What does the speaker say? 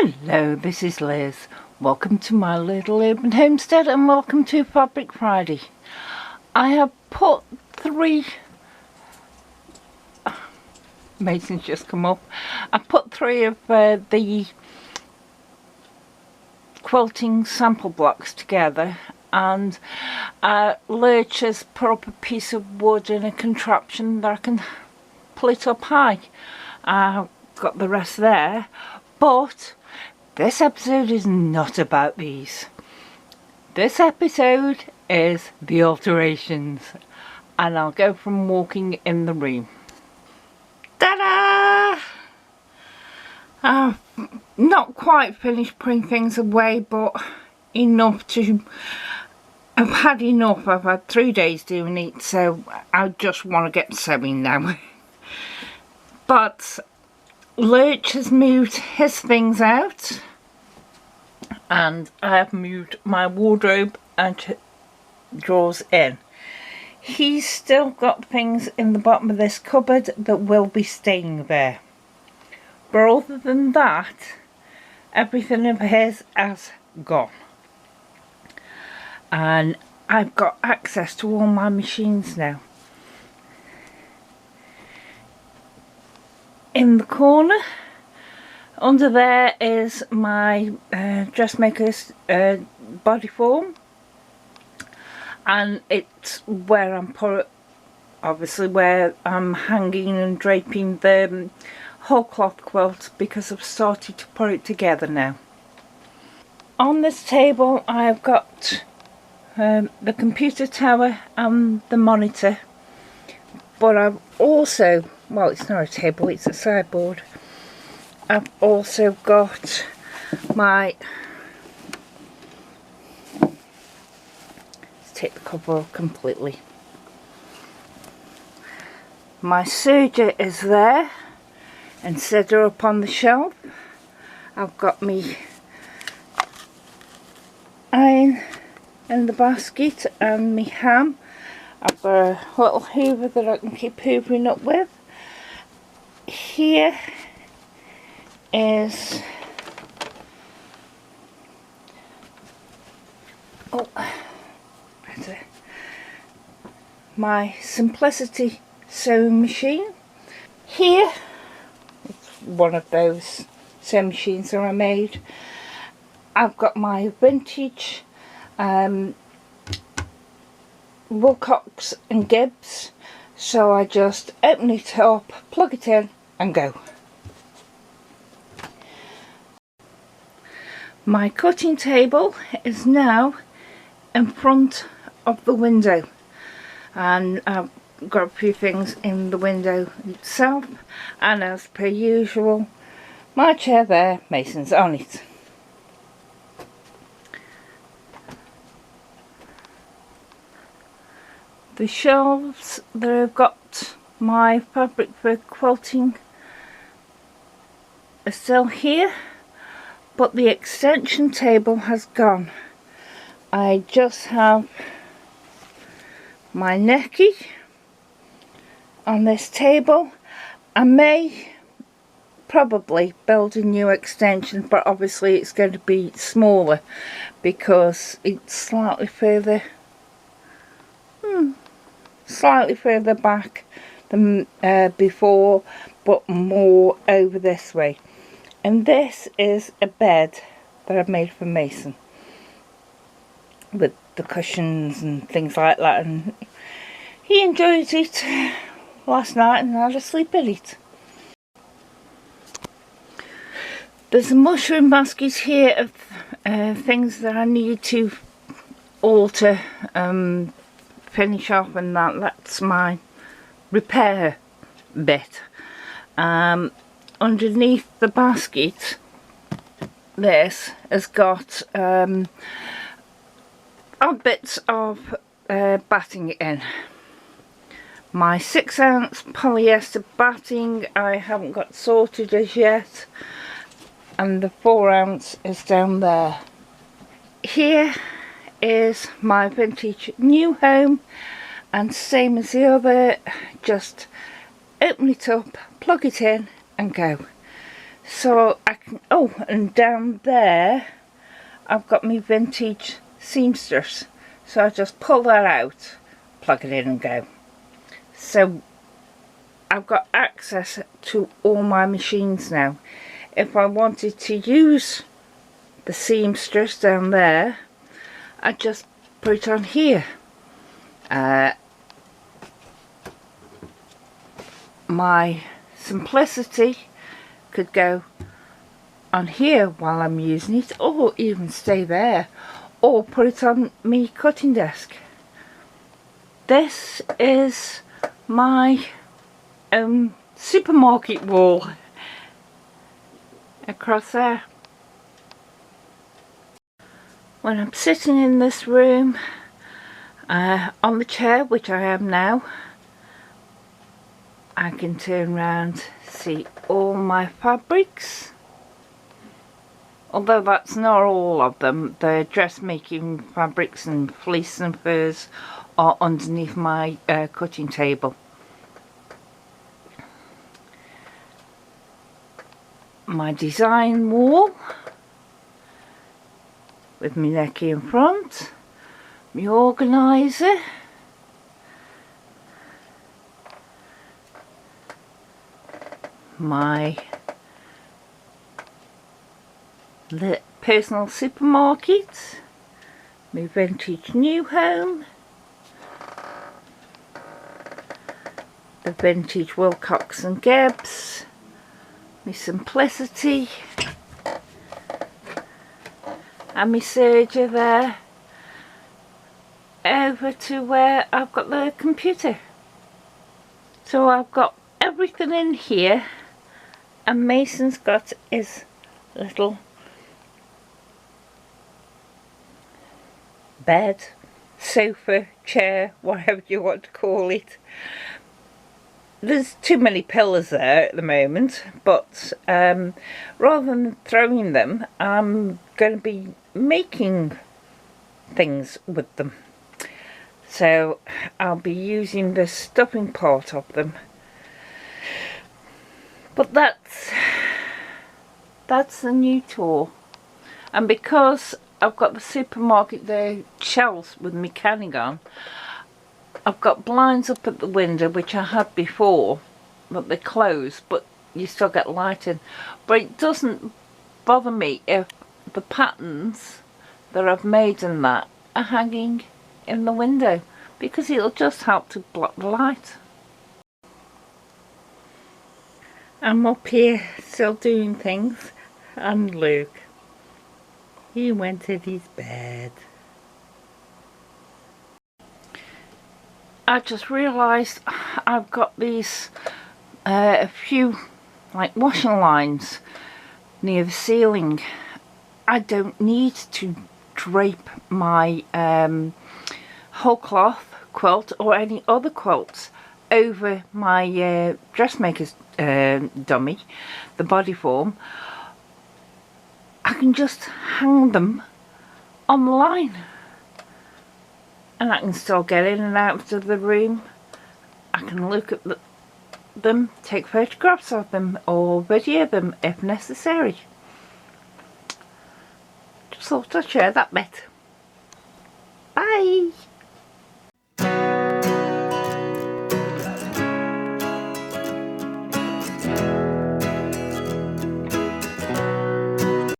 Hello, this is Liz. Welcome to my little urban homestead and welcome to Fabric Friday. I have put Mason's just come up. I put three of the quilting sample blocks together, and Lurch has put up a piece of wood in a contraption that I can pull it up high. I've got the rest there, but this episode is not about these. This episode is the alterations, and I'll go from walking in the room. Ta-da! I've not quite finished putting things away, but enough to... I've had enough. I've had 3 days doing it, so I just want to get sewing now. But Lurch has moved his things out, and I have moved my wardrobe and drawers in. He's still got things in the bottom of this cupboard that will be staying there. But other than that, everything of his has gone. And I've got access to all my machines now. In the corner under there is my dressmaker's body form, and it's where obviously where I'm hanging and draping the whole cloth quilt, because I've started to put it together now. On this table I've got the computer tower and the monitor, but I've also, well, it's not a table, it's a sideboard. I've also got my, let's take the cover off completely. My serger is there and set her up on the shelf. I've got me iron in the basket and me ham. I've got a little hoover that I can keep hoovering up with. Here is my Simplicity sewing machine. Here, it's one of those sewing machines that I made. I've got my vintage Wilcox and Gibbs, so I just open it up, plug it in and go. My cutting table is now in front of the window, and I've got a few things in the window itself, and as per usual, my chair there, Mason's on it. The shelves that I've got my fabric for quilting are still here, but the extension table has gone. I just have my necky on this table. I may probably build a new extension, but obviously it's going to be smaller because it's slightly further back than before, but more over this way. And this is a bed that I've made for Mason with the cushions and things like that, and he enjoyed it last night and had a sleep in it. There's a mushroom basket here of things that I need to alter, finish off, and that's my repair bit. Underneath the basket, this has got odd bits of batting in. My 6-ounce polyester batting I haven't got sorted as yet, and the 4-ounce is down there. Here is my vintage new home, and same as the other, just open it up, plug it in and go. So I can, oh, and down there I've got my vintage seamsters. So I just pull that out, plug it in and go. So I've got access to all my machines now. If I wanted to use the seamstress down there, I just put it on here. My simplicity could go on here while I'm using it, or even stay there, or put it on me cutting desk. This is my supermarket wall across there. When I'm sitting in this room on the chair, which I am now, I can turn around, see all my fabrics, although that's not all of them. The dressmaking fabrics and fleece and furs are underneath my cutting table. My design wall with my necky in front, my organiser, my personal supermarket, my vintage new home, the vintage Wilcox and Gibbs, my simplicity, and my serger there, over to where I've got the computer. So I've got everything in here, and Mason's got his little bed, sofa, chair, whatever you want to call it. There's too many pillars there at the moment, but rather than throwing them, I'm going to be making things with them. So I'll be using the stuffing part of them. But that's the new tour. And because I've got the supermarket, the shelves with me canning on, I've got blinds up at the window, which I had before, but they're closed, but you still get light in. But it doesn't bother me if the patterns that I've made in that are hanging in the window, because it'll just help to block the light. I'm up here still doing things, and Luke, he went to his bed. I just realised I've got these a few like washing lines near the ceiling. I don't need to drape my whole cloth quilt or any other quilts over my dressmaker's dummy, the body form. I can just hang them on the line, and I can still get in and out of the room. I can look at them, take photographs of them, or video them if necessary. Just thought I'd share that bit. Bye!